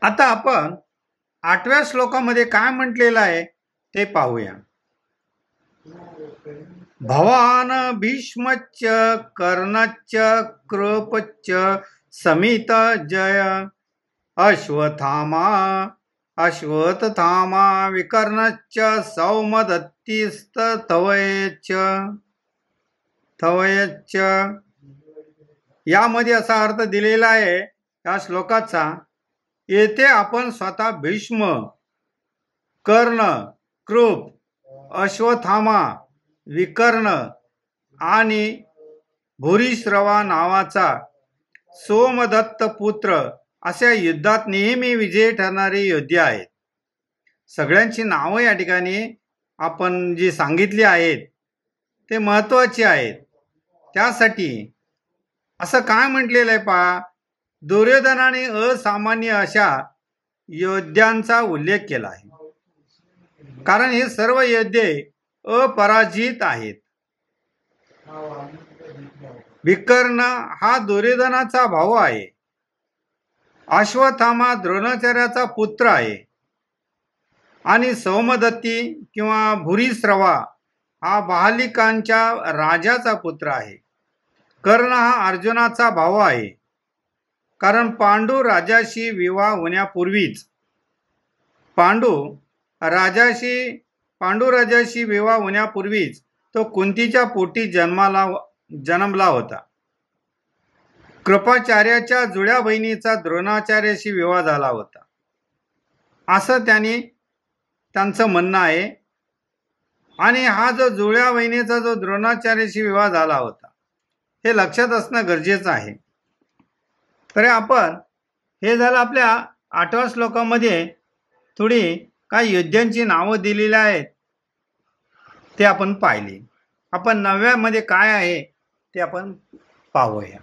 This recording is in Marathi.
आता आपण 8व्या श्लोकामध्ये काय म्हटलेलं आहे ते पाहूया. भवान भीष्मच्च कर्णच्च कृपच्च समित जय अश्वत्थामा विकर्णच्च सौमदत्तिस्तवयच्च. यामध्ये असा अर्थ दिलेला आहे या श्लोकाचा. येथे आपण स्वतः भीष्म, कर्ण, कृप, अश्वत्थामा, विकर्ण आणि भूरिश्रवा नावाचा सोमदत्त पुत्र अशा युद्धात नेहमी विजयी ठरणारे योद्धे आहेत. सगळ्यांची नावं या ठिकाणी आपण जी सांगितली आहेत ते महत्वाची आहेत. त्यासाठी असं काय म्हटलेलं आहे पहा, दुर्योधनाने असामान्य अशा योद्ध्यांचा उल्लेख केला आहे. कारण हे सर्व योद्धे अपराजित आहेत. विकर्ण हा दुर्योधनाचा भाऊ आहे. अश्वत्थामा द्रोणाचार्याचा पुत्र आहे. आणि सौमदत्ती किंवा भूरिश्रवा हा बहालिकांच्या राजाचा पुत्र आहे. कर्ण हा अर्जुनाचा भाऊ आहे. कारण पांडू राजाशी विवाह होण्यापूर्वीच तो कुंतीच्या पोटी जन्मला होता. कृपाचार्याच्या जुळ्या बहिणीचा द्रोणाचार्याशी विवाह झाला होता असं त्यांचं म्हणणं आहे. आणि हा जो जुळ्या बहिणीचा जो द्रोणाचार्याशी विवाह झाला होता हे लक्षात असणं गरजेचं आहे. तर आपण हे झालं आपल्या 8व्या श्लोकामध्ये थोडी काही योद्ध्यांची नावं दिलेली आहेत ते आपण पाहिली. आपण 9व्यामध्ये काय आहे ते आपण पाहूया.